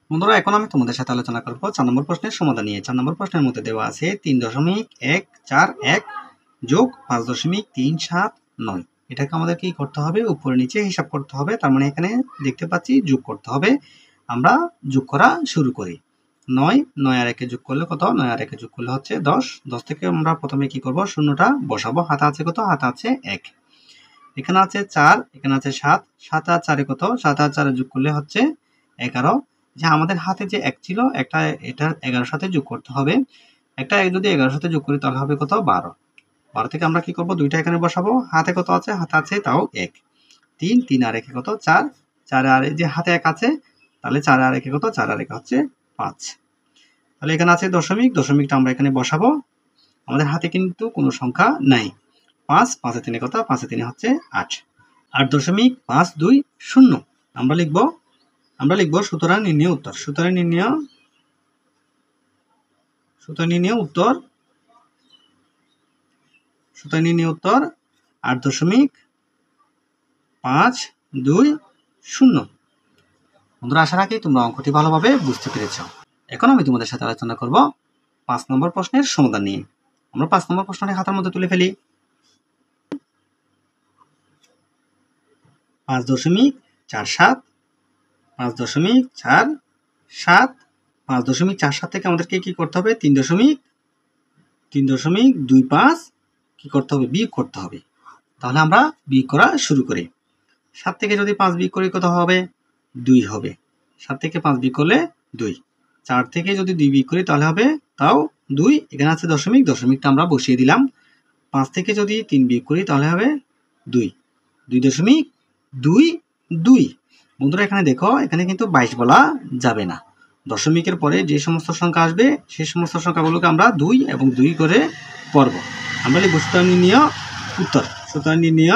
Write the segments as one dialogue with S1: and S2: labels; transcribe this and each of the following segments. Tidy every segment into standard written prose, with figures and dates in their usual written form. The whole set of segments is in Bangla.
S1: বন্ধুরা, এখন আমি তোমাদের সাথে আলোচনা করব 4 নম্বর প্রশ্নের সমাধান নিয়ে। 4 নম্বর প্রশ্নের মধ্যে দেওয়া আছে 3.141 যোগ 5.379। এটাকে আমাদের কি করতে হবে? উপরে নিচে হিসাব করতে হবে। তার মানে এখানে দেখতে পাচ্ছি যোগ করতে হবে। আমরা যোগ করা শুরু করি। 9 আর 1 যোগ করলে কত? 9 আর 1 যোগ করলে হচ্ছে 10। 10 থেকে আমরা প্রথমে কি করব? শূন্যটা বসাবো। হাতে আছে কত? হাতে আছে 1। এখানে আছে 4, এখানে আছে 7। 7 আর 4 কত? 7 আর 4 যোগ করলে হচ্ছে 11। যে আমাদের হাতে যে 1 ছিল, এটা 11 সাথে যোগ করতে হবে। একটা 1 যদি 11 সাথে যোগ করি তাহলে হবে কত? 12। 12 থেকে আমরা কি করব? দুইটা এখানে বসাবো। হাতে কত আছে? হাতে আছে তাও 1। 3 আর 1 কত? 4। 4 আর যে হাতে 1 আছে, তাহলে 4 আর 1 কত? 4 আর 1 হচ্ছে 5। তাহলে এখানে আছে দশমিক, দশমিকটা আমরা এখানে বসাবো। আমাদের হাতে কিন্তু কোনো সংখ্যা নাই। 5, 5 এ 3 কত? 5 এ 3 হচ্ছে 8। 8.520 আমরা লিখব সুতরাং নির্ণয় উত্তর। সুতরাং নির্ণয় উত্তর 8.520। বন্ধুরা, আশা রাখি তোমরা অঙ্কটি ভালোভাবে বুঝতে পেরেছ। এখন আমি তোমাদের সাথে আলোচনা করব 5 নম্বর প্রশ্নের সমাধান নিয়ে। আমরা 5 নম্বর প্রশ্নটি খাতার মধ্যে তুলে ফেলি। 5.47, 5.47, 5.47 থেকে আমাদেরকে কি করতে হবে? 3.25 কি করতে হবে? বিয়োগ করতে হবে। তাহলে আমরা বিয়োগ করা শুরু করি। 7 থেকে যদি 5 বিয়োগ করি কত হবে? 2 হবে। 7 থেকে 5 বিয়োগ করলে 2। 4 থেকে যদি 2 বিয়োগ করি তাহলে হবে তাও 2। এখানে আছে দশমিক, দশমিকটা আমরা বসিয়ে দিলাম। 5 থেকে যদি 3 বিয়োগ করি তাহলে হবে 2। 2.22। বন্ধুরা, এখানে দেখো, এখানে কিন্তু 22 বলা যাবে না। দশমিকের পরে যে সমস্ত সংখ্যা আসবে সেই সমস্ত সংখ্যাগুলোকে আমরা 2 এবং 2 করে পড়ব। আমরা লিখব সুতরাং নির্ণয় উত্তর। সুতরাং নির্ণয়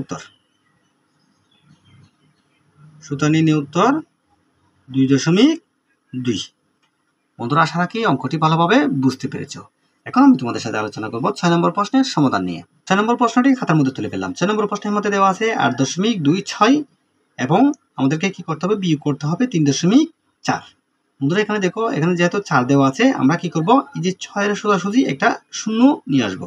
S1: উত্তর 2.2। বন্ধুরা, আশা রাখি অঙ্কটি ভালোভাবে বুঝতে পেরেছ। এখন আমি তোমাদের সাথে আলোচনা করব 6 নম্বর প্রশ্নের সমাধান নিয়ে। 6 নম্বর প্রশ্নটি খাতার মধ্যে তুলে ফেললাম। 6 নম্বর প্রশ্নের মধ্যে দেওয়া আছে 8.26 এবং আমাদেরকে কি করতে হবে? বিয়োগ করতে হবে 3.4। বন্ধুরা, এখানে দেখো, এখানে যেহেতু 4 দেওয়া আছে, আমরা কি করব? এই যে 6 এর সোজাসুজি একটা শূন্য নিয়ে আসবো।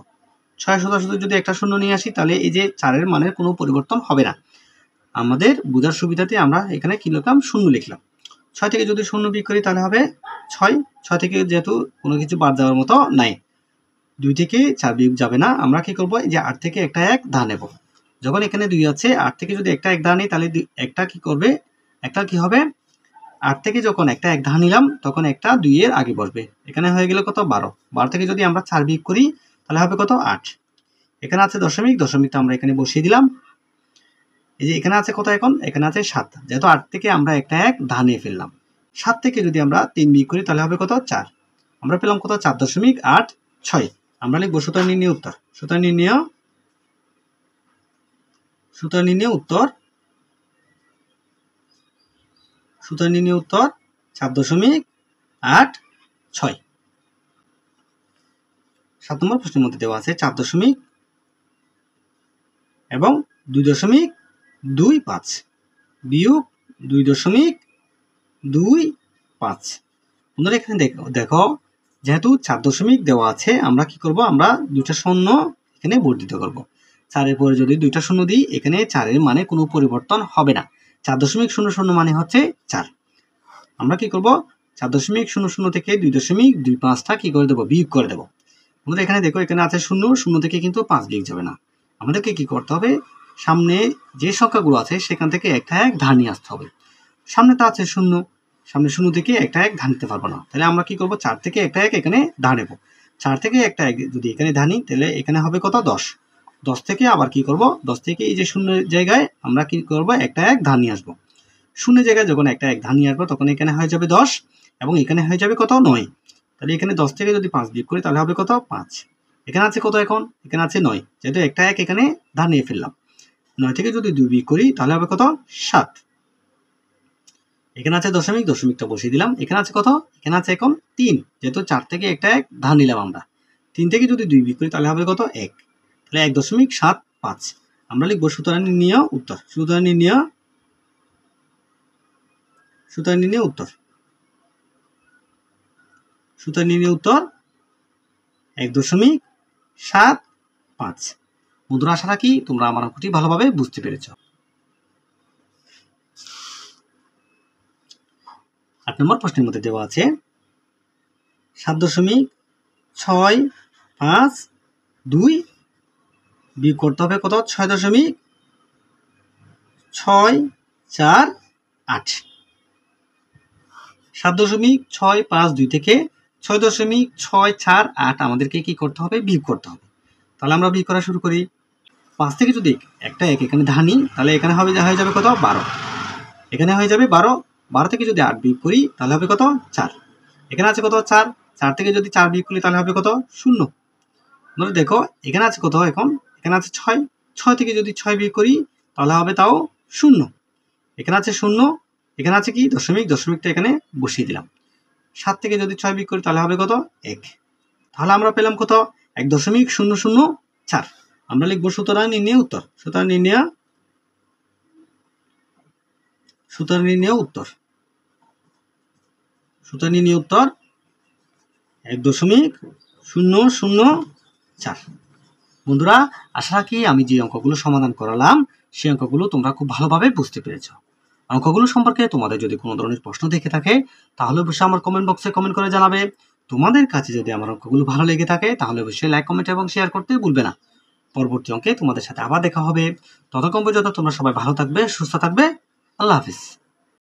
S1: 6 এর সোজাসুজি যদি একটা শূন্য নিয়ে আসি তাহলে এই যে 4 এর মানের কোনো পরিবর্তন হবে না। আমাদের বোঝার সুবিধাতে আমরা এখানে কি লিখলাম? শূন্য লিখলাম। 6 থেকে যদি শূন্য বিয়োগ করি তাহলে হবে 6। 6 থেকে যেহেতু কোনো কিছু বাদ যাওয়ার মতো নাই, 2 থেকে 4 বিয়োগ যাবে না। আমরা কি করব? এই যে 8 থেকে একটা 1 ধা নেব। যখন এখানে 2 আছে, 8 থেকে যদি একটা 1 ধা নিই তাহলে একটা কি করবে? একটা কি হবে? 8 থেকে যখন একটা 1 ধা নিলাম তখন একটা 2 এর আগে বসবে। এখানে হয়ে গেল কত? 12। 12 থেকে যদি আমরা 4 বিয়োগ করি তাহলে হবে কত? 8। এখানে আছে দশমিক, দশমিকটা আমরা এখানে বসিয়ে দিলাম। এই যে এখানে আছে কত? এখন এখানে আছে 7। যেহেতু 8 থেকে আমরা একটা 1 ধা নিয়ে ফেললাম। 7 থেকে যদি আমরা 3 বিয়োগ করি তাহলে হবে কত? 4। আমরা পেলাম কত? 4.86। আমরা লিখব সুতরাং নির্ণয় উত্তর। সুতরাং নির্ণয় উত্তর 4.86। 7 নম্বর প্রশ্নের মধ্যে দেওয়া আছে 4 দশমিক এবং 2.25 বিয়োগ 2.25। বন্ধুরা, এখানে দেখো, যেহেতু 4 দশমিক দেওয়া আছে, আমরা কি করব? আমরা দুইটা শূন্য এখানে বর্ধিত করব। 4 এর পরে যদি দুইটা শূন্য দিই, এখানে 4 এর মানে কোনো পরিবর্তন হবে না। 4.00 মানে হচ্ছে 4। আমরা কি করব? 4.00 থেকে 2.25টা কি করে দেব? বিয়োগ করে দেব। বন্ধুরা, এখানে দেখো, এখানে আছে শূন্য, শূন্য থেকে কিন্তু 5 বিয়োগ যাবে না। আমাদেরকে কি করতে হবে? সামনে যে সংখ্যাগুলো আছে সেখান থেকে একটা 1 ধা নিয়ে আসতে হবে। সামনে তো আছে শূন্য, সামনে শূন্য থেকে একটা 1 ধা নিতে পারবো না। তাহলে আমরা কি করব? 4 থেকে একটা 1 এখানে ধা নেব। 4 থেকে একটা 1 যদি এখানে ধা নিই তাহলে এখানে হবে কত? 10। 10 থেকে আবার কি করব? 10 থেকে এই যে শূন্য জায়গায় আমরা কি করব? একটা 1 ধা নিয়ে আসবো। শূন্য জায়গায় যখন একটা 1 ধা নিয়ে আসবো তখন এখানে হয়ে যাবে 10 এবং এখানে হয়ে যাবে কত? 9। তাহলে এখানে 10 থেকে যদি 5 বিয়োগ করি তাহলে হবে কত? 5। এখানে আছে কত? এখন এখানে আছে 9। যেহেতু একটা 1 এখানে ধা নিয়ে ফেললাম। 9 থেকে যদি 2 বিয়োগ করি তাহলে হবে কত? 7। এখানে আছে দশমিক, দশমিকটা বসিয়ে দিলাম। এখানে আছে কত? এখানে আছে এখন 3। যেহেতু 4 থেকে একটা 1 ধা নিলাম আমরা। 3 থেকে যদি 2 বিয়োগ করি তাহলে হবে কত? 1। তাহলে 1.75। আমরা লিখব সুতরাং নির্ণয় উত্তর। সুতরাং নির্ণয় সুতরাং নির্ণয় উত্তর। সুতরাং নির্ণয় উত্তর 1.75। বন্ধুরা, আশা রাখি তোমরা আমার অঙ্কটি ভালোভাবে বুঝতে পেরেছ। 8 নম্বর প্রশ্নের মধ্যে দেওয়া আছে 7.652 বিয়োগ করতে হবে কত? 6.648। 7.652 থেকে 6.648 আমাদেরকে কি করতে হবে? বিয়োগ করতে হবে। তাহলে আমরা বিয়োগ করা শুরু করি। 5 থেকে যদি একটা 1 এখানে ধানি, তাহলে এখানে হয়ে যাবে কত? 12। এখানে হয়ে যাবে 12। 12 থেকে যদি 8 বিয়োগ করি তাহলে হবে কত? 4। এখানে আছে কত? 4। 4 থেকে যদি 4 বিয়োগ করি তাহলে হবে কত? 0। মানে দেখো এখানে আছে কত? এখন এখানে আছে 6। 6 থেকে যদি 6 বিয়োগ করি তাহলে হবে তাও 0। এখানে আছে 0। এখানে আছে কি? দশমিক। দশমিকটা এখানে বসিয়ে দিলাম। 7 থেকে যদি 6 বিয়োগ করি তাহলে হবে কত? 1। তাহলে আমরা পেলাম কত? 1.004। আমরা লিখব সুতরাং নির্ণয় উত্তর। সুতরাং নির্ণয় উত্তর। সুতরাং নির্ণয় উত্তর 1.004। বন্ধুরা, আশা রাখি আমি যে অঙ্কগুলো সমাধান করালাম সেই অঙ্কগুলো তোমরা খুব ভালোভাবে বুঝতে পেরেছো। অঙ্কগুলো সম্পর্কে তোমাদের যদি কোনো ধরনের প্রশ্ন থেকে থাকে তাহলে অবশ্যই আমার কমেন্ট বক্সে কমেন্ট করে জানাবে। তোমাদের কাছে যদি আমার অঙ্কগুলো ভালো লেগে থাকে তাহলে অবশ্যই লাইক, কমেন্ট এবং শেয়ার করতে ভুলবে না। পরবর্তী অঙ্কে তোমাদের সাথে আবার দেখা হবে। ততক্ষণ পর্যন্ত তোমরা সবাই ভালো থাকবে, সুস্থ থাকবে। আল্লাহ হাফিজ।